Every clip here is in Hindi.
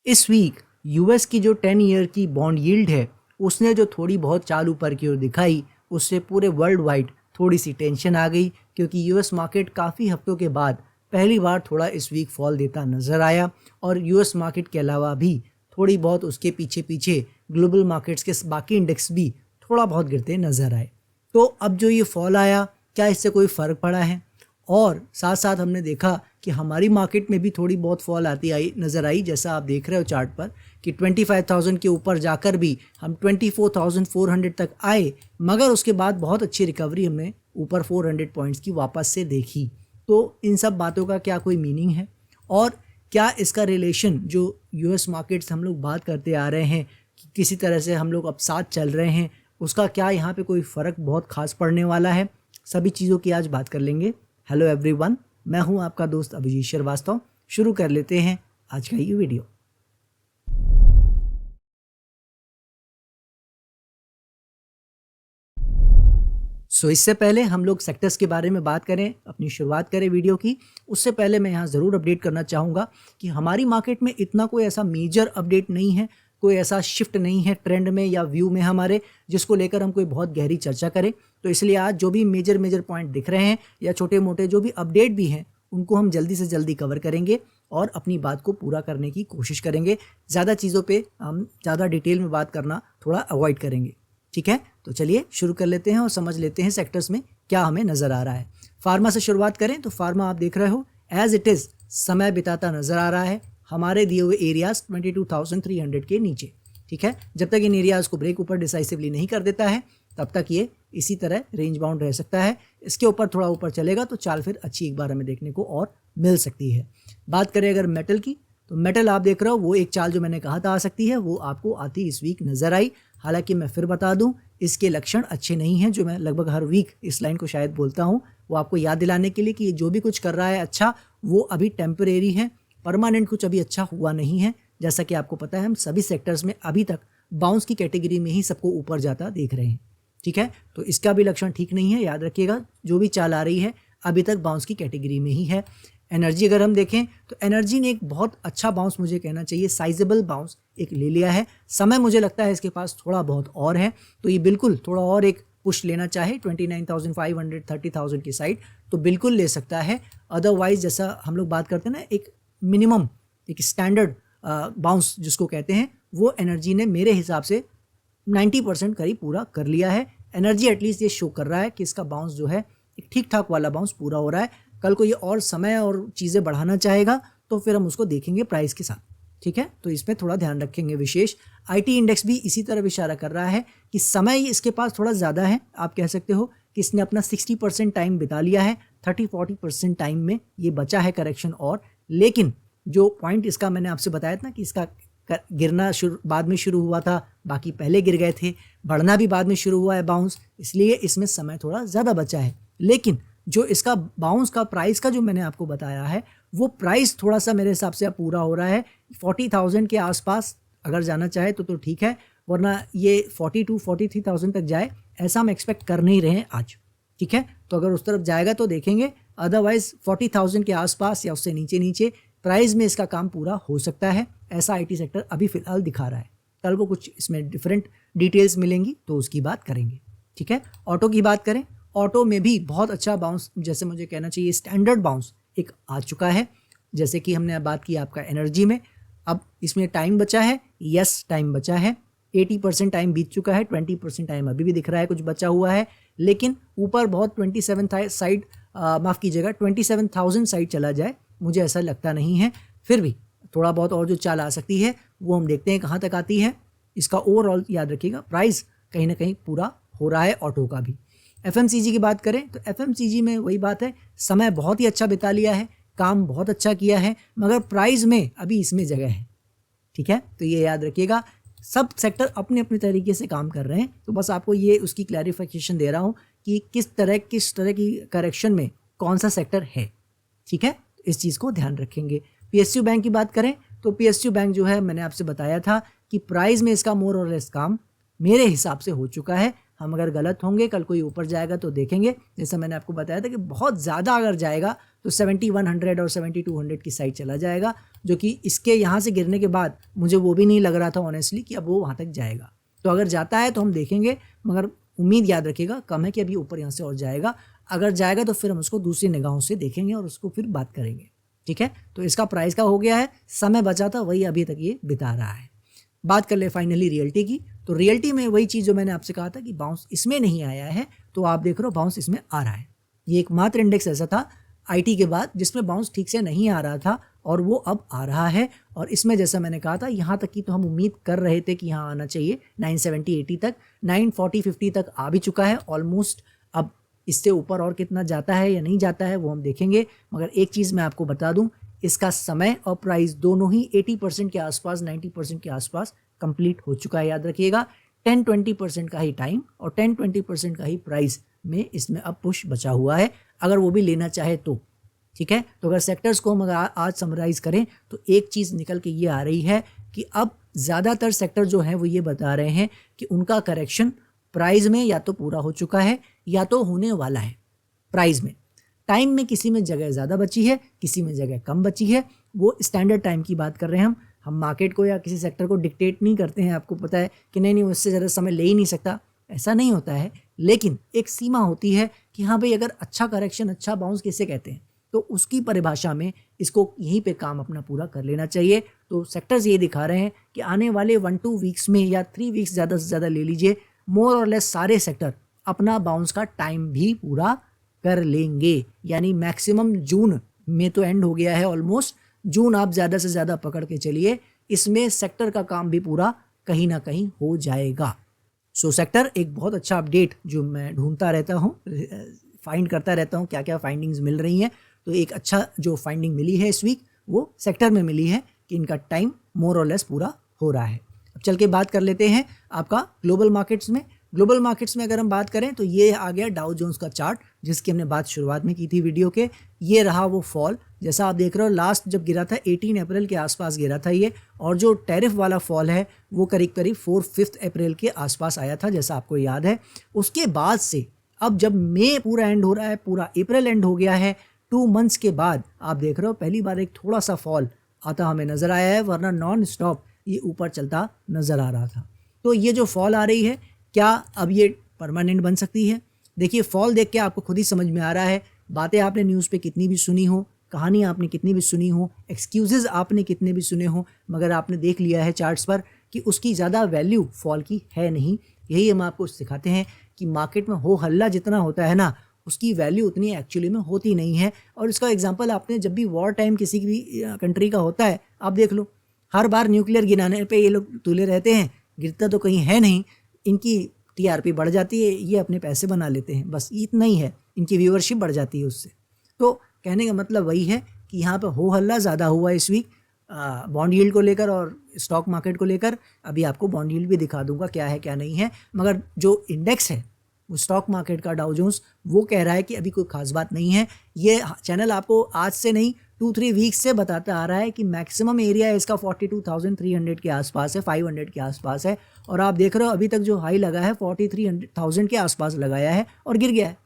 इस वीक यूएस की जो 10 ईयर की बॉन्ड यील्ड है उसने जो थोड़ी बहुत चाल ऊपर की ओर दिखाई, उससे पूरे वर्ल्ड वाइड थोड़ी सी टेंशन आ गई, क्योंकि यूएस मार्केट काफ़ी हफ्तों के बाद पहली बार थोड़ा इस वीक फॉल देता नजर आया। और यूएस मार्केट के अलावा भी थोड़ी बहुत उसके पीछे पीछे ग्लोबल मार्केट्स के बाकी इंडेक्स भी थोड़ा बहुत गिरते नजर आए। तो अब जो ये फॉल आया, क्या इससे कोई फ़र्क पड़ा है? और साथ साथ हमने देखा कि हमारी मार्केट में भी थोड़ी बहुत फॉल आती आई नज़र आई, जैसा आप देख रहे हो चार्ट पर कि 25,000 के ऊपर जाकर भी हम 24,400 तक आए, मगर उसके बाद बहुत अच्छी रिकवरी हमने ऊपर 400 पॉइंट्स की वापस से देखी। तो इन सब बातों का क्या कोई मीनिंग है, और क्या इसका रिलेशन जो यूएस मार्केट से हम लोग बात करते आ रहे हैं कि किसी तरह से हम लोग अब साथ चल रहे हैं, उसका क्या यहाँ पे कोई फ़र्क बहुत खास पड़ने वाला है? सभी चीज़ों की आज बात कर लेंगे। हेलो एवरीवन, मैं हूं आपका दोस्त अभिजीत श्रीवास्तव। शुरू कर लेते हैं आज का ये वीडियो। इससे पहले हम लोग सेक्टर्स के बारे में बात करें, अपनी शुरुआत करें वीडियो की, उससे पहले मैं यहाँ ज़रूर अपडेट करना चाहूँगा कि हमारी मार्केट में इतना कोई ऐसा मेजर अपडेट नहीं है, कोई ऐसा शिफ्ट नहीं है ट्रेंड में या व्यू में हमारे, जिसको लेकर हम कोई बहुत गहरी चर्चा करें। तो इसलिए आज जो भी मेजर पॉइंट दिख रहे हैं या छोटे मोटे जो भी अपडेट भी हैं, उनको हम जल्दी से जल्दी कवर करेंगे और अपनी बात को पूरा करने की कोशिश करेंगे। ज़्यादा चीज़ों पे हम ज़्यादा डिटेल में बात करना थोड़ा अवॉइड करेंगे, ठीक है? तो चलिए शुरू कर लेते हैं और समझ लेते हैं सेक्टर्स में क्या हमें नज़र आ रहा है। फार्मा से शुरुआत करें तो फार्मा आप देख रहे हो एज इट इज़ समय बिताता नज़र आ रहा है हमारे दिए हुए एरियाज 22,300 के नीचे, ठीक है? जब तक इन एरियाज़ को ब्रेक ऊपर डिसाइसिवली नहीं कर देता है, तब तक ये इसी तरह रेंज बाउंड रह सकता है। इसके ऊपर थोड़ा ऊपर चलेगा तो चाल फिर अच्छी एक बार हमें देखने को और मिल सकती है। बात करें अगर मेटल की, तो मेटल आप देख रहे हो वो एक चाल जो मैंने कहा था आ सकती है, वो आपको आती इस वीक नज़र आई। हालांकि मैं फिर बता दूं, इसके लक्षण अच्छे नहीं हैं, जो मैं लगभग हर वीक इस लाइन को शायद बोलता हूं, वो आपको याद दिलाने के लिए कि ये जो भी कुछ कर रहा है अच्छा, वो अभी टेम्परेरी है, परमानेंट कुछ अभी अच्छा हुआ नहीं है। जैसा कि आपको पता है हम सभी सेक्टर्स में अभी तक बाउंस की कैटेगरी में ही सबको ऊपर जाता देख रहे हैं, ठीक है? तो इसका भी लक्षण ठीक नहीं है। याद रखिएगा, जो भी चाल आ रही है अभी तक बाउंस की कैटेगरी में ही है। एनर्जी अगर हम देखें तो एनर्जी ने एक बहुत अच्छा बाउंस, मुझे कहना चाहिए साइजेबल बाउंस एक ले लिया है। समय मुझे लगता है इसके पास थोड़ा बहुत और है, तो ये बिल्कुल थोड़ा और एक पुश लेना चाहे 29,500 30,000 की साइड तो बिल्कुल ले सकता है। अदरवाइज जैसा हम लोग बात करते हैं ना, एक मिनिमम एक स्टैंडर्ड बाउंस जिसको कहते हैं, वो एनर्जी ने मेरे हिसाब से 90% करीब पूरा कर लिया है। एनर्जी एटलीस्ट ये शो कर रहा है कि इसका बाउंस जो है एक ठीक ठाक वाला बाउंस पूरा हो रहा है। कल को ये और समय और चीज़ें बढ़ाना चाहेगा तो फिर हम उसको देखेंगे प्राइस के साथ, ठीक है? तो इसमें थोड़ा ध्यान रखेंगे विशेष। आईटी इंडेक्स भी इसी तरफ इशारा कर रहा है कि समय इसके पास थोड़ा ज़्यादा है। आप कह सकते हो कि इसने अपना 60% टाइम बिता लिया है, 30-40% टाइम में ये बचा है करेक्शन और। लेकिन जो पॉइंट इसका मैंने आपसे बताया था ना कि इसका गिरना बाद में शुरू हुआ था, बाकी पहले गिर गए थे, बढ़ना भी बाद में शुरू हुआ है बाउंस, इसलिए इसमें समय थोड़ा ज़्यादा बचा है। लेकिन जो इसका बाउंस का प्राइस का जो मैंने आपको बताया है, वो प्राइस थोड़ा सा मेरे हिसाब से पूरा हो रहा है। 40,000 के आसपास अगर जाना चाहे तो ठीक है, वरना ये 42-43,000 तक जाए ऐसा हम एक्सपेक्ट कर नहीं रहे हैं आज, ठीक है? तो अगर उस तरफ जाएगा तो देखेंगे, अदरवाइज 40,000 के आसपास या उससे नीचे प्राइस में इसका काम पूरा हो सकता है। ऐसा आईटी सेक्टर अभी फिलहाल दिखा रहा है। कल को कुछ इसमें डिफरेंट डिटेल्स मिलेंगी तो उसकी बात करेंगे, ठीक है? ऑटो की बात करें, ऑटो में भी बहुत अच्छा बाउंस, जैसे मुझे कहना चाहिए स्टैंडर्ड बाउंस एक आ चुका है। जैसे कि हमने बात की आपका एनर्जी में, अब इसमें टाइम बचा है, यस टाइम बचा है, 80% टाइम बीत चुका है, 20% टाइम अभी भी दिख रहा है कुछ बचा हुआ है। लेकिन ऊपर बहुत 27 साइड, माफ़ कीजिएगा 27,000 साइड चला जाए मुझे ऐसा लगता नहीं है। फिर भी थोड़ा बहुत और जो चाल आ सकती है वो हम देखते हैं कहाँ तक आती है। इसका ओवरऑल याद रखिएगा प्राइस कहीं ना कहीं पूरा हो रहा है ऑटो का भी। एफएमसीजी की बात करें तो एफएमसीजी में वही बात है, समय बहुत ही अच्छा बिता लिया है, काम बहुत अच्छा किया है, मगर प्राइस में अभी इसमें जगह है, ठीक है? तो ये याद रखिएगा, सब सेक्टर अपने अपने तरीके से काम कर रहे हैं। तो बस आपको ये उसकी क्लैरिफिकेशन दे रहा हूँ कि किस तरह की करेक्शन में कौन सा सेक्टर है, ठीक है? इस चीज़ को ध्यान रखेंगे। पीएसयू बैंक की बात करें तो पीएसयू बैंक जो है, मैंने आपसे बताया था कि प्राइस में इसका मोर और लेस काम मेरे हिसाब से हो चुका है। हम अगर गलत होंगे, कल कोई ऊपर जाएगा तो देखेंगे। जैसा मैंने आपको बताया था कि बहुत ज़्यादा अगर जाएगा तो 7100 और 7200 की साइड चला जाएगा, जो कि इसके यहाँ से गिरने के बाद मुझे वो भी नहीं लग रहा था ऑनेस्टली कि अब वो वहाँ तक जाएगा। तो अगर जाता है तो हम देखेंगे, मगर उम्मीद याद रखिएगा कम है कि अभी ऊपर यहाँ से और जाएगा। अगर जाएगा तो फिर हम उसको दूसरी निगाहों से देखेंगे और उसको फिर बात करेंगे, ठीक है। तो इसका प्राइस का हो गया है, समय बचा था वही अभी तक ये बिता रहा है। बात कर ले फाइनली रियल्टी की। तो रियल्टी में वही चीज़ जो मैंने आपसे कहा था कि बाउंस इसमें नहीं आया है, तो आप देख रहे हो बाउंस इसमें आ रहा है। ये एकमात्र इंडेक्स ऐसा था आईटी के बाद जिसमें बाउंस ठीक से नहीं आ रहा था और वो अब आ रहा है। और इसमें जैसा मैंने कहा था यहाँ तक की तो हम उम्मीद कर रहे थे कि यहाँ आना चाहिए 970-80 तक, 940-50 तक आ भी चुका है ऑलमोस्ट। अब इससे ऊपर और कितना जाता है या नहीं जाता है वो हम देखेंगे। मगर एक चीज़ मैं आपको बता दूं, इसका समय और प्राइस दोनों ही 80% के आसपास, 90% के आसपास कंप्लीट हो चुका है। याद रखिएगा 10-20% का ही टाइम और 10-20% का ही प्राइस में इसमें अब पुश बचा हुआ है, अगर वो भी लेना चाहे तो, ठीक है। तो अगर सेक्टर्स को हम अगर आज समराइज करें तो एक चीज़ निकल के ये आ रही है कि अब ज़्यादातर सेक्टर जो हैं वो ये बता रहे हैं कि उनका करेक्शन प्राइस में या तो पूरा हो चुका है या तो होने वाला है। प्राइस में, टाइम में किसी में जगह ज़्यादा बची है, किसी में जगह कम बची है, वो स्टैंडर्ड टाइम की बात कर रहे हैं हम मार्केट को या किसी सेक्टर को डिक्टेट नहीं करते हैं। आपको पता है कि नहीं उससे ज़्यादा समय ले ही नहीं सकता, ऐसा नहीं होता है। लेकिन एक सीमा होती है कि हाँ भाई अगर अच्छा करेक्शन, अच्छा बाउंस किसे कहते हैं, तो उसकी परिभाषा में इसको यहीं पे काम अपना पूरा कर लेना चाहिए। तो सेक्टर्स ये दिखा रहे हैं कि आने वाले 1-2 वीक्स में या 3 वीक्स ज़्यादा से ज़्यादा ले लीजिए, मोर और लेस सारे सेक्टर अपना बाउंस का टाइम भी पूरा कर लेंगे। यानी मैक्सिमम जून में तो एंड हो गया है ऑलमोस्ट, जून आप ज़्यादा से ज़्यादा पकड़ के चलिए, इसमें सेक्टर का काम भी पूरा कहीं ना कहीं हो जाएगा। सो सेक्टर एक बहुत अच्छा अपडेट जो मैं ढूंढता रहता हूँ, फाइंड करता रहता हूँ क्या क्या फाइंडिंग्स मिल रही हैं। तो एक अच्छा जो फाइंडिंग मिली है इस वीक वो सेक्टर में मिली है कि इनका टाइम मोर और लेस पूरा हो रहा है। अब चल के बात कर लेते हैं आपका ग्लोबल मार्केट्स में। ग्लोबल मार्केट्स में अगर हम बात करें तो ये आ गया डाउ जोन्स का चार्ट, जिसकी हमने बात शुरुआत में की थी वीडियो के। ये रहा वो फॉल, जैसा आप देख रहे हो लास्ट जब गिरा था 18 अप्रैल के आसपास गिरा था ये, और जो टैरिफ वाला फॉल है वो करीब करीब 4-5 अप्रैल के आसपास आया था, जैसा आपको याद है। उसके बाद से अब जब मई पूरा एंड हो रहा है, पूरा अप्रैल एंड हो गया है, 2 मंथ्स के बाद आप देख रहे हो पहली बार एक थोड़ा सा फॉल आता हमें नज़र आया है, वरना नॉन स्टॉप ये ऊपर चलता नज़र आ रहा था। तो ये जो फॉल आ रही है, क्या अब ये परमानेंट बन सकती है? देखिए फॉल देख के आपको खुद ही समझ में आ रहा है, बातें आपने न्यूज़ पे कितनी भी सुनी हो, कहानी आपने कितनी भी सुनी हो, एक्सक्यूज़ेज़ आपने कितने भी सुने हो, मगर आपने देख लिया है चार्ट्स पर कि उसकी ज़्यादा वैल्यू फॉल की है नहीं। यही हम आपको सिखाते हैं कि मार्केट में हो हल्ला जितना होता है ना, उसकी वैल्यू उतनी एक्चुअली में होती नहीं है। और इसका एग्जांपल आपने जब भी वॉर टाइम किसी भी कंट्री का होता है, आप देख लो हर बार न्यूक्लियर गिराने पे ये लोग तुले रहते हैं, गिरता तो कहीं है नहीं, इनकी टीआरपी बढ़ जाती है, ये अपने पैसे बना लेते हैं, बस इतना ही है, इनकी व्यूअरशिप बढ़ जाती है उससे। तो कहने का मतलब वही है कि यहाँ पर हो हल्ला ज़्यादा हुआ इस वीक बॉन्ड यील्ड को लेकर और स्टॉक मार्केट को लेकर। अभी आपको बॉन्ड यील्ड भी दिखा दूंगा क्या है क्या नहीं है, मगर जो इंडेक्स है वो स्टॉक मार्केट का डाउ जोन्स, वो कह रहा है कि अभी कोई खास बात नहीं है। ये चैनल आपको आज से नहीं 2-3 वीक्स से बताता आ रहा है कि मैक्सिमम एरिया इसका 42,300 के आसपास है, 500 के आसपास है, और आप देख रहे हो अभी तक जो हाई लगा है 43,000 के आसपास लगाया है और गिर गया है।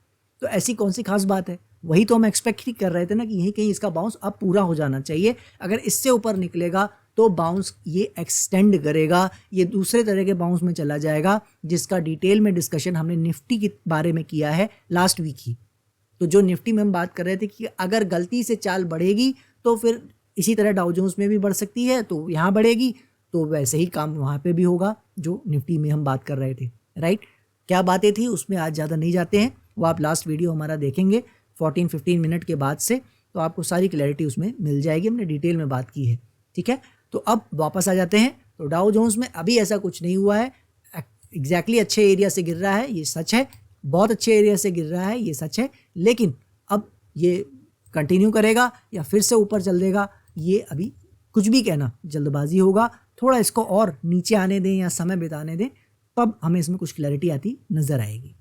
तो ऐसी कौन सी खास बात है? वही तो हम एक्सपेक्ट ही कर रहे थे ना कि यहीं कहीं इसका बाउंस अब पूरा हो जाना चाहिए। अगर इससे ऊपर निकलेगा तो बाउंस ये एक्सटेंड करेगा, ये दूसरे तरह के बाउंस में चला जाएगा, जिसका डिटेल में डिस्कशन हमने निफ्टी के बारे में किया है लास्ट वीक ही। तो जो निफ्टी में हम बात कर रहे थे कि अगर गलती से चाल बढ़ेगी तो फिर इसी तरह डाउ जोन्स में भी बढ़ सकती है, तो यहाँ बढ़ेगी तो वैसे ही काम वहाँ पे भी होगा जो निफ्टी में हम बात कर रहे थे, राइट। क्या बातें थी उसमें आज ज़्यादा नहीं जाते हैं, वो आप लास्ट वीडियो हमारा देखेंगे 14-15 मिनट के बाद से, तो आपको सारी क्लैरिटी उसमें मिल जाएगी, हमने डिटेल में बात की है, ठीक है। तो अब वापस आ जाते हैं। तो डाउ जोन्स में अभी ऐसा कुछ नहीं हुआ है, एग्जैक्टली अच्छे एरिया से गिर रहा है, ये सच है, बहुत अच्छे एरिया से गिर रहा है, ये सच है, लेकिन अब ये कंटिन्यू करेगा या फिर से ऊपर चल देगा, ये अभी कुछ भी कहना जल्दबाजी होगा। थोड़ा इसको और नीचे आने दें या समय बिताने दें, तब हमें इसमें कुछ क्लैरिटी आती नज़र आएगी।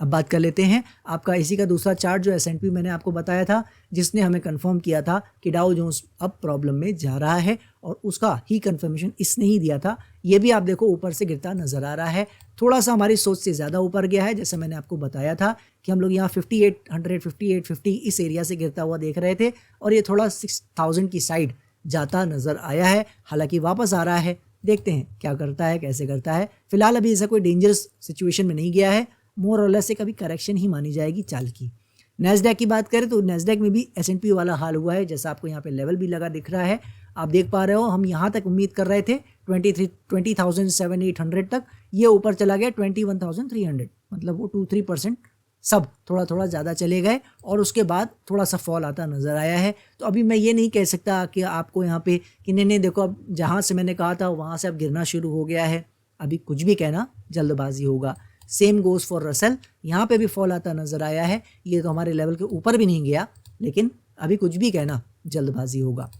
अब बात कर लेते हैं आपका इसी का दूसरा चार्ट जो S&P मैंने आपको बताया था, जिसने हमें कंफर्म किया था कि डाउ जोन्स अब प्रॉब्लम में जा रहा है, और उसका ही कंफर्मेशन इसने ही दिया था। ये भी आप देखो ऊपर से गिरता नजर आ रहा है, थोड़ा सा हमारी सोच से ज़्यादा ऊपर गया है। जैसे मैंने आपको बताया था कि हम लोग यहाँ 5800 5850 इस एरिया से गिरता हुआ देख रहे थे, और ये थोड़ा 6000 की साइड जाता नजर आया है। हालांकि वापस आ रहा है, देखते हैं क्या करता है, कैसे करता है। फिलहाल अभी ऐसा कोई डेंजरस सिचुएशन में नहीं गया है, मोर और लेस से कभी करेक्शन ही मानी जाएगी चाल की। नेस्डैक की बात करें तो नेस्डैक में भी S&P वाला हाल हुआ है, जैसा आपको यहाँ पे लेवल भी लगा दिख रहा है, आप देख पा रहे हो। हम यहाँ तक उम्मीद कर रहे थे 20,700-800 तक, ये ऊपर चला गया 21,300, मतलब वो 2-3% सब थोड़ा थोड़ा ज़्यादा चले गए, और उसके बाद थोड़ा सा फॉल आता नज़र आया है। तो अभी मैं ये नहीं कह सकता कि आपको यहाँ पे कि नहीं देखो अब जहाँ से मैंने कहा था वहाँ से अब गिरना शुरू हो गया है, अभी कुछ भी कहना जल्दबाजी होगा। सेम गोज़ फॉर रसल, यहाँ पे भी फॉल आता नज़र आया है, ये तो हमारे लेवल के ऊपर भी नहीं गया, लेकिन अभी कुछ भी कहना जल्दबाजी होगा।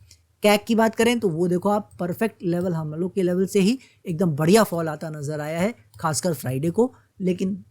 कैक की बात करें तो वो देखो आप परफेक्ट लेवल, हम लोग के लेवल से ही एकदम बढ़िया फॉल आता नज़र आया है, खासकर फ्राइडे को। लेकिन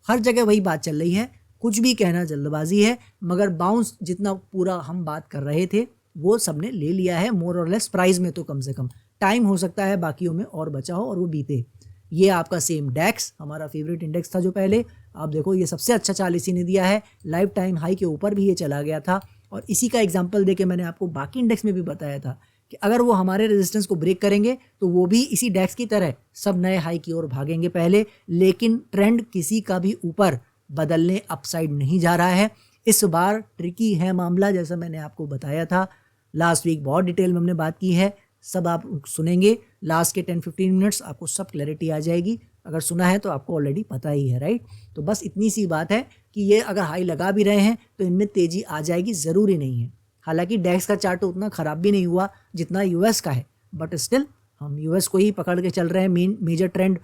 हर जगह वही बात चल रही है, कुछ भी कहना जल्दबाजी है, मगर बाउंस जितना पूरा हम बात कर रहे थे वो सबने ले लिया है मोर और लेस, प्राइस में तो कम से कम। टाइम हो सकता है बाकियों में और बचा हो और वो बीते। ये आपका सेम डैक्स, हमारा फेवरेट इंडेक्स था जो पहले, आप देखो ये सबसे अच्छा चाल इसी ने दिया है, लाइफ टाइम हाई के ऊपर भी ये चला गया था। और इसी का एग्जांपल देके मैंने आपको बाकी इंडेक्स में भी बताया था कि अगर वो हमारे रेजिस्टेंस को ब्रेक करेंगे तो वो भी इसी डैक्स की तरह सब नए हाई की ओर भागेंगे पहले, लेकिन ट्रेंड किसी का भी ऊपर बदलने अपसाइड नहीं जा रहा है। इस बार ट्रिकी है मामला, जैसा मैंने आपको बताया था लास्ट वीक, बहुत डिटेल में हमने बात की है, सब आप सुनेंगे लास्ट के 10-15 मिनट्स, आपको सब क्लैरिटी आ जाएगी। अगर सुना है तो आपको ऑलरेडी पता ही है, राइट। तो बस इतनी सी बात है कि ये अगर हाई लगा भी रहे हैं तो इनमें तेज़ी आ जाएगी, ज़रूरी नहीं है। हालांकि डैक्स का चार्ट तो उतना ख़राब भी नहीं हुआ जितना यूएस का है, बट स्टिल हम यूएस को ही पकड़ के चल रहे हैं, मेजर ट्रेंड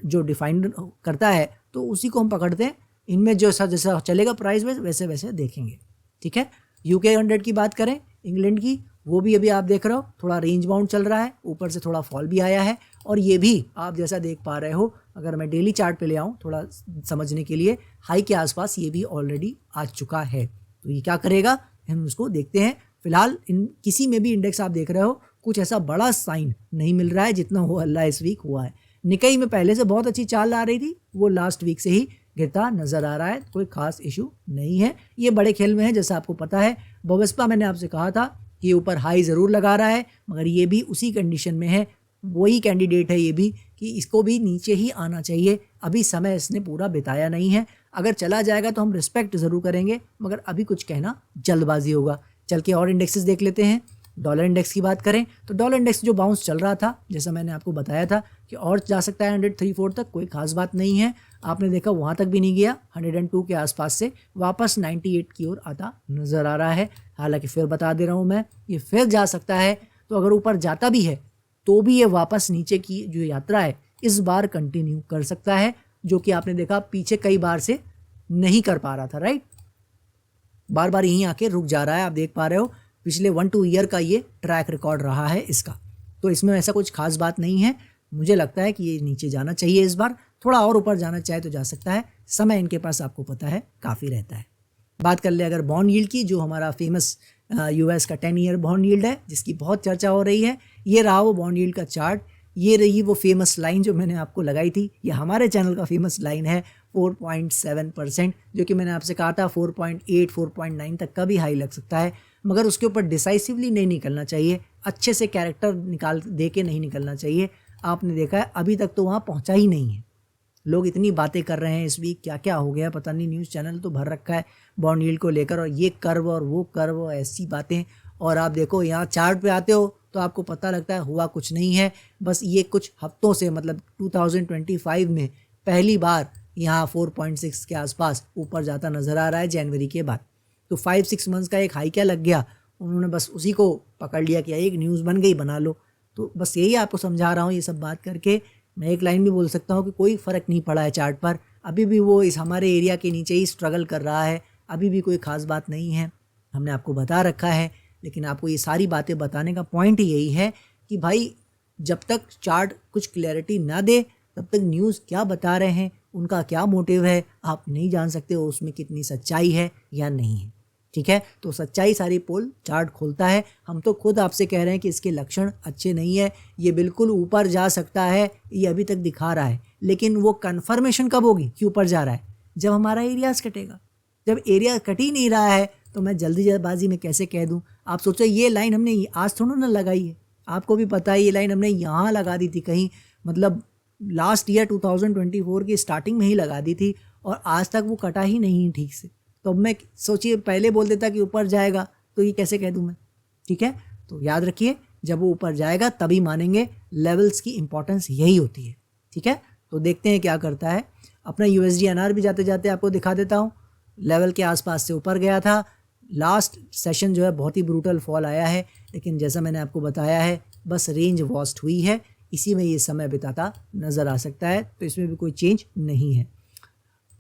जो डिफाइन करता है तो उसी को हम पकड़ते हैं। इनमें जैसा जैसा चलेगा प्राइस वैसे वैसे देखेंगे, ठीक है। UK 100 की बात करें, इंग्लैंड की, वो भी अभी आप देख रहे हो थोड़ा रेंज बाउंड चल रहा है, ऊपर से थोड़ा फॉल भी आया है, और ये भी आप जैसा देख पा रहे हो, अगर मैं डेली चार्ट पे ले आऊँ थोड़ा समझने के लिए, हाई के आसपास ये भी ऑलरेडी आ चुका है। तो ये क्या करेगा हम उसको देखते हैं। फिलहाल इन किसी में भी इंडेक्स आप देख रहे हो कुछ ऐसा बड़ा साइन नहीं मिल रहा है जितना हो अल्लाह इस वीक हुआ है। निकाई में पहले से बहुत अच्छी चाल आ रही थी, वो लास्ट वीक से ही गिरता नजर आ रहा है, कोई खास इशू नहीं है। ये बड़े खेल में है, जैसा आपको पता है बवस्पा मैंने आपसे कहा था कि ऊपर हाई ज़रूर लगा रहा है, मगर ये भी उसी कंडीशन में है, वही कैंडिडेट है ये भी कि इसको भी नीचे ही आना चाहिए। अभी समय इसने पूरा बिताया नहीं है, अगर चला जाएगा तो हम रिस्पेक्ट ज़रूर करेंगे, मगर अभी कुछ कहना जल्दबाजी होगा। चल के और इंडेक्सेस देख लेते हैं। डॉलर इंडेक्स की बात करें तो डॉलर इंडेक्स जो बाउंस चल रहा था, जैसा मैंने आपको बताया था कि और जा सकता है 103-4 तक, कोई खास बात नहीं है। आपने देखा वहाँ तक भी नहीं गया, 102 के आसपास से वापस 98 की ओर आता नज़र आ रहा है। हालांकि फिर बता दे रहा हूँ मैं, ये फिर जा सकता है, तो अगर ऊपर जाता भी है तो भी ये वापस नीचे की जो यात्रा है इस बार कंटिन्यू कर सकता है, जो कि आपने देखा पीछे कई बार से नहीं कर पा रहा था, राइट। बार बार यहीं आके रुक जा रहा है, आप देख पा रहे हो पिछले 1-2 ईयर का ये ट्रैक रिकॉर्ड रहा है इसका। तो इसमें ऐसा कुछ खास बात नहीं है, मुझे लगता है कि ये नीचे जाना चाहिए इस बार, थोड़ा और ऊपर जाना चाहे तो जा सकता है, समय इनके पास आपको पता है काफ़ी रहता है। बात कर ले अगर बॉन्ड यील्ड की, जो हमारा फेमस यूएस का 10 ईयर बॉन्ड यील्ड है जिसकी बहुत चर्चा हो रही है, ये रहा वो बॉन्ड यील्ड का चार्ट, ये रही वो फेमस लाइन जो मैंने आपको लगाई थी, ये हमारे चैनल का फेमस लाइन है 4.7%, जो कि मैंने आपसे कहा था 4.8-4.9 तक का भी हाई लग सकता है, मगर उसके ऊपर डिसाइसिवली नहीं निकलना चाहिए, अच्छे से कैरेक्टर निकाल दे के नहीं निकलना चाहिए। आपने देखा है अभी तक तो वहाँ पहुँचा ही नहीं है। लोग इतनी बातें कर रहे हैं इस वीक, क्या क्या हो गया पता नहीं, न्यूज़ चैनल तो भर रखा है बॉन्ड यील्ड को लेकर, और ये कर्व और वो कर्व, ऐसी बातें। और आप देखो यहाँ चार्ट पे आते हो तो आपको पता लगता है हुआ कुछ नहीं है, बस ये कुछ हफ्तों से, मतलब 2025 में पहली बार यहाँ 4.6 के आसपास ऊपर जाता नज़र आ रहा है जनवरी के बाद। तो 5-6 मंथ्स का एक हाई क्या लग गया, उन्होंने बस उसी को पकड़ लिया कि एक न्यूज़ बन गई, बना लो। तो बस यही आपको समझा रहा हूँ, ये सब बात करके मैं एक लाइन भी बोल सकता हूँ कि कोई फ़र्क नहीं पड़ा है चार्ट पर, अभी भी वो इस हमारे एरिया के नीचे ही स्ट्रगल कर रहा है, अभी भी कोई ख़ास बात नहीं है, हमने आपको बता रखा है। लेकिन आपको ये सारी बातें बताने का पॉइंट यही है कि भाई जब तक चार्ट कुछ क्लैरिटी ना दे तब तक न्यूज़ क्या बता रहे हैं उनका क्या मोटिव है आप नहीं जान सकते हो, उसमें कितनी सच्चाई है या नहीं है। ठीक है, तो सच्चाई सारी पोल चार्ट खोलता है। हम तो खुद आपसे कह रहे हैं कि इसके लक्षण अच्छे नहीं है, ये बिल्कुल ऊपर जा सकता है, ये अभी तक दिखा रहा है, लेकिन वो कन्फर्मेशन कब होगी कि ऊपर जा रहा है? जब हमारा एरियाज कटेगा। जब एरिया कट ही नहीं रहा है तो मैं जल्दीबाजी में कैसे कह दूं? आप सोचो ये लाइन हमने आज थोड़ा ना लगाई है, आपको भी पता है ये लाइन हमने यहाँ लगा दी थी कहीं, मतलब लास्ट ईयर 2024 की स्टार्टिंग में ही लगा दी थी और आज तक वो कटा ही नहीं ठीक से। तो अब मैं सोचिए पहले बोल देता कि ऊपर जाएगा तो ये कैसे कह दूं मैं? ठीक है, तो याद रखिए जब वो ऊपर जाएगा तभी मानेंगे, लेवल्स की इंपॉर्टेंस यही होती है। ठीक है, तो देखते हैं क्या करता है। अपना USD/NR भी जाते जाते आपको दिखा देता हूँ, लेवल के आसपास से ऊपर गया था। लास्ट सेशन जो है बहुत ही ब्रूटल फॉल आया है, लेकिन जैसा मैंने आपको बताया है बस रेंज वॉस्ट हुई है, इसी में ये समय बिताता नज़र आ सकता है, तो इसमें भी कोई चेंज नहीं है।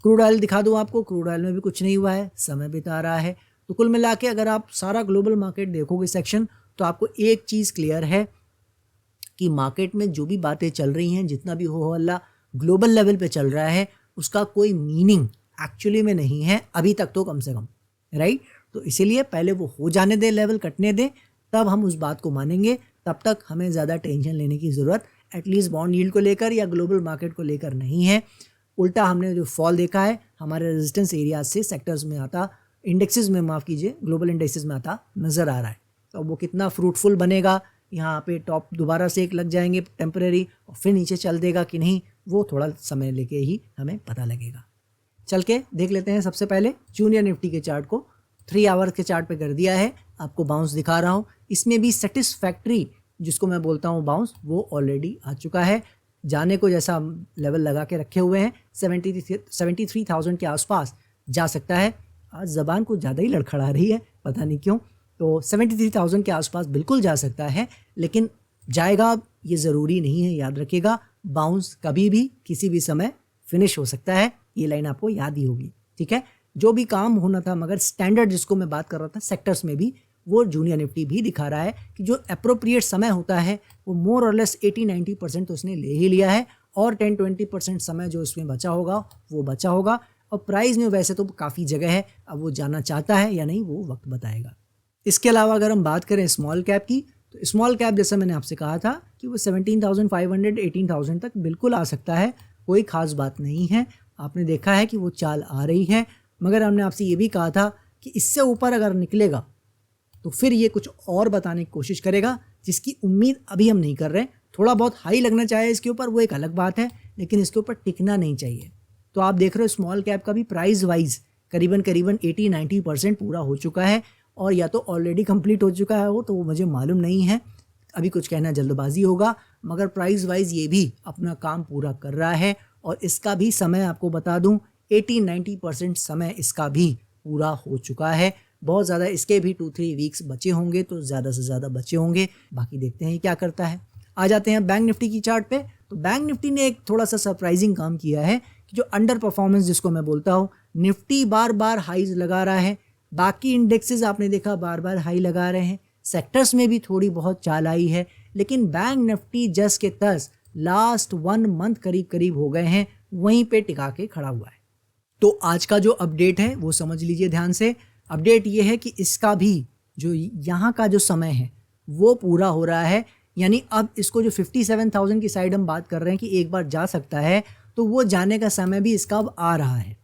क्रूड ऑयल दिखा दूँ आपको, क्रूड ऑयल में भी कुछ नहीं हुआ है, समय बिता रहा है। तो कुल मिला के अगर आप सारा ग्लोबल मार्केट देखोगे सेक्शन, तो आपको एक चीज़ क्लियर है कि मार्केट में जो भी बातें चल रही हैं, जितना भी हो हल्ला ग्लोबल लेवल पे चल रहा है, उसका कोई मीनिंग एक्चुअली में नहीं है अभी तक तो, कम से कम, राइट। तो इसीलिए पहले वो हो जाने दे, लेवल कटने दे, तब हम उस बात को मानेंगे। तब तक हमें ज़्यादा टेंशन लेने की ज़रूरत एटलीस्ट बॉन्ड यील्ड को लेकर या ग्लोबल मार्केट को लेकर नहीं है। उल्टा हमने जो फॉल देखा है हमारे रेजिस्टेंस एरिया से सेक्टर्स में आता, इंडेक्सेस में, माफ़ कीजिए, ग्लोबल इंडेक्सेस में आता नज़र आ रहा है। तो वो कितना फ्रूटफुल बनेगा, यहाँ पे टॉप दोबारा से एक लग जाएंगे टेम्परेरी और फिर नीचे चल देगा कि नहीं, वो थोड़ा समय लेके ही हमें पता लगेगा। चल के देख लेते हैं। सबसे पहले जूनियर निफ्टी के चार्ट को 3 आवर्स के चार्ट पे कर दिया है, आपको बाउंस दिखा रहा हूँ। इसमें भी सेटिस्फैक्ट्री जिसको मैं बोलता हूँ बाउंस, वो ऑलरेडी आ चुका है। जाने को जैसा हम लेवल लगा के रखे हुए हैं 73,000 के आसपास जा सकता है। आज ज़बान कुछ ज़्यादा ही लड़खड़ा रही है, पता नहीं क्यों। तो 73,000 के आसपास बिल्कुल जा सकता है, लेकिन जाएगा ये ज़रूरी नहीं है, याद रखिएगा। बाउंस कभी भी किसी भी समय फिनिश हो सकता है, ये लाइन आपको याद ही होगी। ठीक है, जो भी काम होना था, मगर स्टैंडर्ड जिसको मैं बात कर रहा था सेक्टर्स में भी, वो जूनियर निफ्टी भी दिखा रहा है कि जो अप्रोप्रिएट समय होता है वो मोर और लेस 80-90% तो उसने ले ही लिया है, और 10-20% समय जो उसमें बचा होगा वो बचा होगा। और प्राइस में वैसे तो काफ़ी जगह है, अब वो जाना चाहता है या नहीं वो वक्त बताएगा। इसके अलावा अगर हम बात करें स्मॉल कैप की, तो स्मॉल कैप जैसा मैंने आपसे कहा था कि वो 17,500 18,000 तक बिल्कुल आ सकता है, कोई ख़ास बात नहीं है। आपने देखा है कि वो चाल आ रही है, मगर हमने आपसे ये भी कहा था कि इससे ऊपर अगर निकलेगा तो फिर ये कुछ और बताने की कोशिश करेगा, जिसकी उम्मीद अभी हम नहीं कर रहे हैं। थोड़ा बहुत हाई लगना चाहे इसके ऊपर, वो एक अलग बात है, लेकिन इसके ऊपर टिकना नहीं चाहिए। तो आप देख रहे हो स्मॉल कैप का भी प्राइस वाइज करीबन 80-90% पूरा हो चुका है, और या तो ऑलरेडी कंप्लीट हो चुका है वो, तो वो मुझे मालूम नहीं है, अभी कुछ कहना जल्दबाजी होगा। मगर प्राइस वाइज ये भी अपना काम पूरा कर रहा है, और इसका भी समय आपको बता दूं 80-90% समय इसका भी पूरा हो चुका है। बहुत ज़्यादा इसके भी 2-3 वीक्स बचे होंगे, तो ज़्यादा से ज़्यादा बचे होंगे, बाकी देखते हैं क्या करता है। आ जाते हैं बैंक निफ्टी की चार्ट पे। तो बैंक निफ्टी ने एक थोड़ा सा सरप्राइजिंग काम किया है कि जो अंडर परफॉर्मेंस जिसको मैं बोलता हूँ, निफ्टी बार बार हाईज लगा रहा है, बाकी इंडेक्सेस आपने देखा बार बार हाई लगा रहे हैं, सेक्टर्स में भी थोड़ी बहुत चाल आई है, लेकिन बैंक निफ्टी जस के तस लास्ट 1 मंथ करीब करीब हो गए हैं वहीं पे टिका के खड़ा हुआ है। तो आज का जो अपडेट है वो समझ लीजिए ध्यान से। अपडेट ये है कि इसका भी जो यहाँ का जो समय है वो पूरा हो रहा है, यानी अब इसको जो 57,000 की साइड हम बात कर रहे हैं कि एक बार जा सकता है, तो वो जाने का समय भी इसका अब आ रहा है।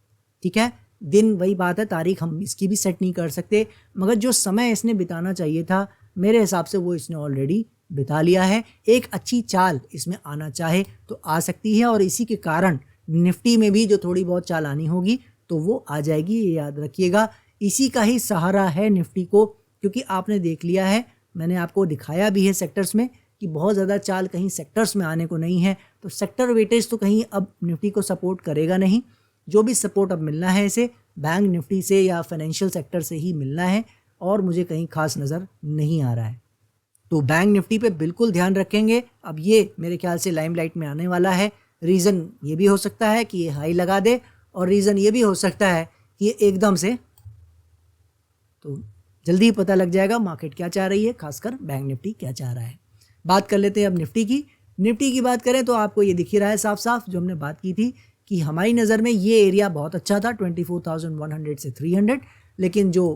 ठीक है, दिन वही बात है, तारीख हम इसकी भी सेट नहीं कर सकते, मगर जो समय इसने बिताना चाहिए था मेरे हिसाब से वो इसने ऑलरेडी बिता लिया है। एक अच्छी चाल इसमें आना चाहे तो आ सकती है, और इसी के कारण निफ्टी में भी जो थोड़ी बहुत चाल आनी होगी तो वो आ जाएगी, ये याद रखिएगा। इसी का ही सहारा है निफ्टी को, क्योंकि आपने देख लिया है, मैंने आपको दिखाया भी है सेक्टर्स में कि बहुत ज़्यादा चाल कहीं सेक्टर्स में आने को नहीं है, तो सेक्टर वेटेज तो कहीं अब निफ्टी को सपोर्ट करेगा नहीं। जो भी सपोर्ट अब मिलना है इसे बैंक निफ्टी से या फाइनेंशियल सेक्टर से ही मिलना है, और मुझे कहीं खास नज़र नहीं आ रहा है। तो बैंक निफ्टी पे बिल्कुल ध्यान रखेंगे। अब ये मेरे ख्याल से लाइमलाइट में आने वाला है। रीज़न ये भी हो सकता है कि ये हाई लगा दे, और रीज़न ये भी हो सकता है कि ये एकदम से, तो जल्दी ही पता लग जाएगा मार्केट क्या चाह रही है, खासकर बैंक निफ्टी क्या चाह रहा है। बात कर लेते हैं अब निफ्टी की। निफ्टी की बात करें तो आपको ये दिख ही रहा है साफ साफ, जो हमने बात की थी कि हमारी नज़र में ये एरिया बहुत अच्छा था 24,100 से 300, लेकिन जो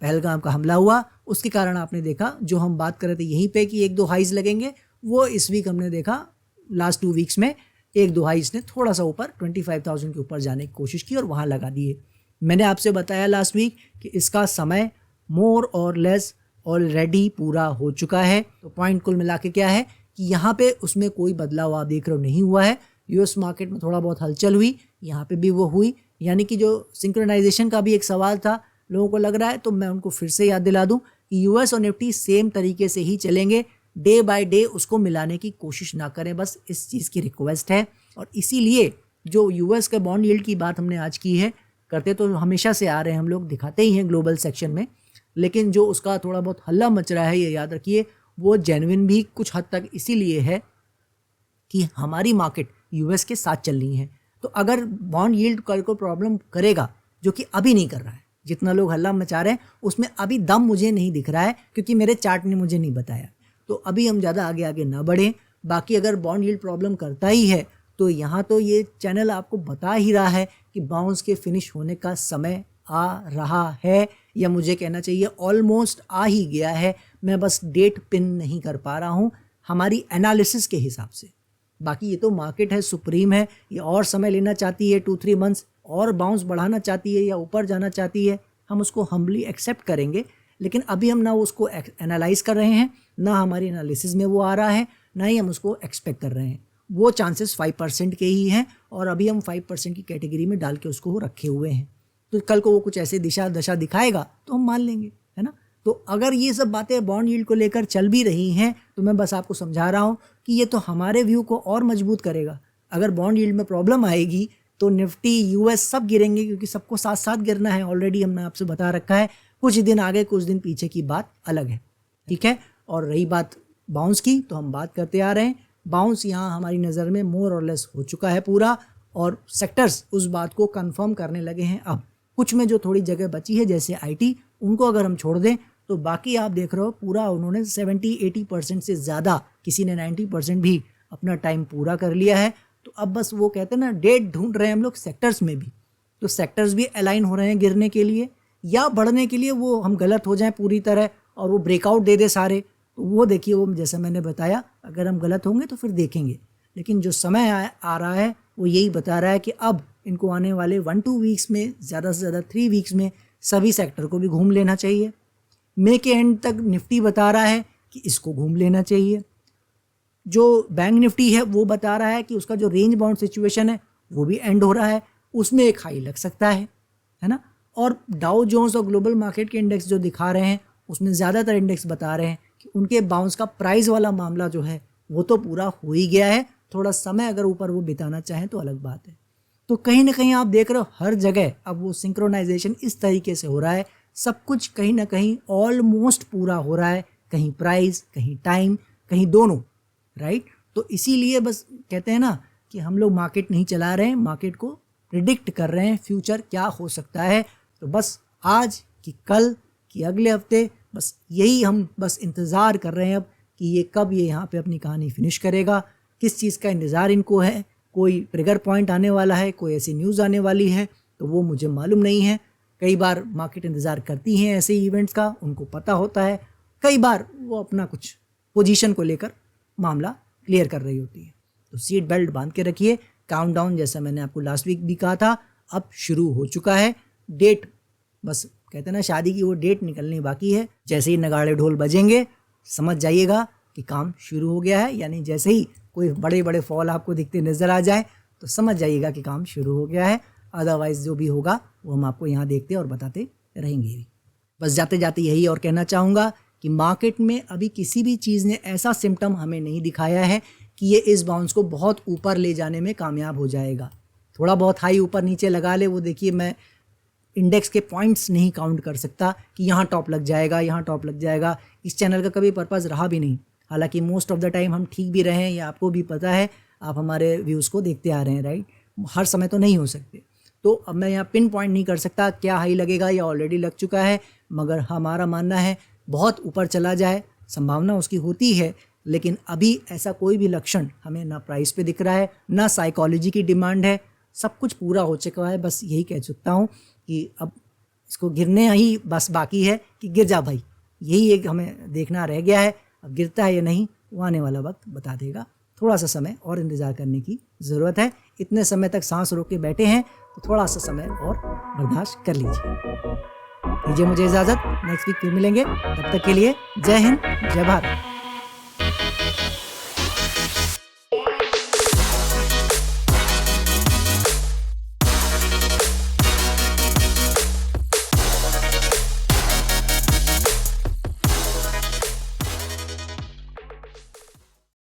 पहलगाम का हमला हुआ उसके कारण आपने देखा जो हम बात कर रहे थे यहीं पे कि 1-2 हाइज लगेंगे, वो इस वीक हमने देखा लास्ट 2 वीक्स में 1-2 हाइज ने थोड़ा सा ऊपर 25,000 के ऊपर जाने की कोशिश की और वहाँ लगा दिए। मैंने आपसे बताया लास्ट वीक कि इसका समय मोर और लेस ऑलरेडी पूरा हो चुका है। तो पॉइंट कुल मिला के क्या है कि यहाँ पे उसमें कोई बदलाव आप देख रहे हो नहीं हुआ है। यूएस मार्केट में थोड़ा बहुत हलचल हुई, यहाँ पे भी वो हुई, यानी कि जो सिंक्रोनाइजेशन का भी एक सवाल था लोगों को लग रहा है, तो मैं उनको फिर से याद दिला दूं कि यूएस और निफ्टी सेम तरीके से ही चलेंगे, डे बाय डे उसको मिलाने की कोशिश ना करें, बस इस चीज़ की रिक्वेस्ट है। और इसीलिए जो यूएस के बॉन्ड यील्ड की बात हमने आज की है, करते तो हमेशा से आ रहे हैं हम लोग, दिखाते ही हैं ग्लोबल सेक्शन में, लेकिन जो उसका थोड़ा बहुत हल्ला मच रहा है ये याद रखिए वो जेन्युइन भी कुछ हद तक इसीलिए है कि हमारी मार्केट यूएस के साथ चल रही है। तो अगर बॉन्ड यील्ड कल को प्रॉब्लम करेगा, जो कि अभी नहीं कर रहा है, जितना लोग हल्ला मचा रहे हैं उसमें अभी दम मुझे नहीं दिख रहा है क्योंकि मेरे चार्ट ने मुझे नहीं बताया, तो अभी हम ज़्यादा आगे आगे ना बढ़ें। बाकी अगर बॉन्ड यील्ड प्रॉब्लम करता ही है तो यहाँ तो ये चैनल आपको बता ही रहा है कि बाउंस के फिनिश होने का समय आ रहा है, या मुझे कहना चाहिए ऑलमोस्ट आ ही गया है। मैं बस डेट पिन नहीं कर पा रहा हूँ हमारी एनालिसिस के हिसाब से। बाकी ये तो मार्केट है, सुप्रीम है, ये और समय लेना चाहती है 2-3 मंथ्स, और बाउंस बढ़ाना चाहती है या ऊपर जाना चाहती है, हम उसको हम्बली एक्सेप्ट करेंगे। लेकिन अभी हम ना उसको एनालाइज कर रहे हैं, ना हमारी एनालिसिस में वो आ रहा है, ना ही हम उसको एक्सपेक्ट कर रहे हैं। वो चांसेस 5% के ही हैं और अभी हम 5% की कैटेगरी में डाल के उसको रखे हुए हैं। तो कल को वो कुछ ऐसे दशा दिखाएगा तो हम मान लेंगे, है ना। तो अगर ये सब बातें बॉन्ड यील्ड को लेकर चल भी रही हैं तो मैं बस आपको समझा रहा हूँ कि ये तो हमारे व्यू को और मजबूत करेगा। अगर बॉन्ड यील्ड में प्रॉब्लम आएगी तो निफ्टी यूएस सब गिरेंगे, क्योंकि सबको साथ साथ गिरना है। ऑलरेडी हमने आपसे बता रखा है, कुछ दिन आगे कुछ दिन पीछे की बात अलग है, ठीक है। और रही बात बाउंस की, तो हम बात करते आ रहे हैं, बाउंस यहाँ हमारी नज़र में मोर और लेस हो चुका है पूरा, और सेक्टर्स उस बात को कंफर्म करने लगे हैं। अब कुछ में जो थोड़ी जगह बची है जैसे आईटी, उनको अगर हम छोड़ दें तो बाकी आप देख रहे हो पूरा उन्होंने 70-80% से ज़्यादा, किसी ने 90% भी अपना टाइम पूरा कर लिया है। तो अब बस वो कहते हैं ना, डेट ढूंढ रहे हैं हम लोग सेक्टर्स में भी, तो सेक्टर्स भी अलाइन हो रहे हैं गिरने के लिए या बढ़ने के लिए। वो हम गलत हो जाएं पूरी तरह और वो ब्रेकआउट दे दे सारे, तो वो देखिए, वो जैसा मैंने बताया, अगर हम गलत होंगे तो फिर देखेंगे। लेकिन जो समय आ रहा है वो यही बता रहा है कि अब इनको आने वाले 1-2 वीक्स में, ज़्यादा से ज़्यादा 3 वीक्स में सभी सेक्टर को भी घूम लेना चाहिए। मई के एंड तक निफ्टी बता रहा है कि इसको घूम लेना चाहिए। जो बैंक निफ्टी है वो बता रहा है कि उसका जो रेंज बाउंड सिचुएशन है वो भी एंड हो रहा है, उसमें एक हाई लग सकता है ना। और डाउ जोन्स और ग्लोबल मार्केट के इंडेक्स जो दिखा रहे हैं उसमें ज़्यादातर इंडेक्स बता रहे हैं कि उनके बाउंस का प्राइस वाला मामला जो है वो तो पूरा हो ही गया है। थोड़ा समय अगर ऊपर वो बिताना चाहें तो अलग बात है। तो कहीं ना कहीं आप देख रहे हो हर जगह अब वो सिंक्रोनाइजेशन इस तरीके से हो रहा है, सब कुछ कहीं ना कहीं ऑलमोस्ट पूरा हो रहा है, कहीं प्राइस, कहीं टाइम, कहीं दोनों, राइट। तो इसीलिए बस कहते हैं ना कि हम लोग मार्केट नहीं चला रहे हैं, मार्केट को प्रिडिक्ट कर रहे हैं फ्यूचर क्या हो सकता है। तो बस आज कि कल कि अगले हफ्ते, बस यही हम बस इंतज़ार कर रहे हैं अब कि ये कब ये यहाँ पे अपनी कहानी फिनिश करेगा। किस चीज़ का इंतज़ार इनको है, कोई ट्रिगर पॉइंट आने वाला है, कोई ऐसी न्यूज़ आने वाली है, तो वो मुझे मालूम नहीं है। कई बार मार्केट इंतज़ार करती हैं ऐसे इवेंट्स का, उनको पता होता है। कई बार वो अपना कुछ पोजीशन को लेकर मामला क्लियर कर रही होती है। तो सीट बेल्ट बांध के रखिए। काउंटडाउन जैसा मैंने आपको लास्ट वीक भी कहा था अब शुरू हो चुका है। डेट, बस कहते हैं ना शादी की, वो डेट निकलनी बाकी है। जैसे ही नगाड़े ढोल बजेंगे समझ जाइएगा कि काम शुरू हो गया है, यानी जैसे ही कोई बड़े बड़े फॉल आपको दिखते नज़र आ जाए तो समझ जाइएगा कि काम शुरू हो गया है। अदरवाइज़ जो भी होगा वो हम आपको यहाँ देखते और बताते रहेंगे भी। बस जाते जाते यही और कहना चाहूँगा कि मार्केट में अभी किसी भी चीज़ ने ऐसा सिम्टम हमें नहीं दिखाया है कि ये इस बाउंस को बहुत ऊपर ले जाने में कामयाब हो जाएगा। थोड़ा बहुत हाई ऊपर नीचे लगा ले, वो देखिए मैं इंडेक्स के पॉइंट्स नहीं काउंट कर सकता कि यहाँ टॉप लग जाएगा, यहाँ टॉप लग जाएगा। इस चैनल का कभी पर्पज़ रहा भी नहीं। हालांकि मोस्ट ऑफ द टाइम हम ठीक भी रहे हैं, या आपको भी पता है, आप हमारे व्यूज़ को देखते आ रहे हैं, राइट। हर समय तो नहीं हो सकते, तो अब मैं यहाँ पिन पॉइंट नहीं कर सकता क्या हाई लगेगा या ऑलरेडी लग चुका है। मगर हमारा मानना है बहुत ऊपर चला जाए, संभावना उसकी होती है, लेकिन अभी ऐसा कोई भी लक्षण हमें ना प्राइस पे दिख रहा है, ना साइकोलॉजी की डिमांड है। सब कुछ पूरा हो चुका है। बस यही कह सकता हूँ कि अब इसको गिरने ही बस बाकी है कि गिर जा भाई, यही एक हमें देखना रह गया है। अब गिरता है या नहीं वो आने वाला वक्त बता देगा। थोड़ा सा समय और इंतज़ार करने की ज़रूरत है। इतने समय तक सांस रोक के बैठे हैं तो थोड़ा सा समय और बर्दाश्त कर लीजिए। दीजिए मुझे इजाज़त, नेक्स्ट वीक फिर मिलेंगे। तब तक के लिए जय हिंद, जय भारत।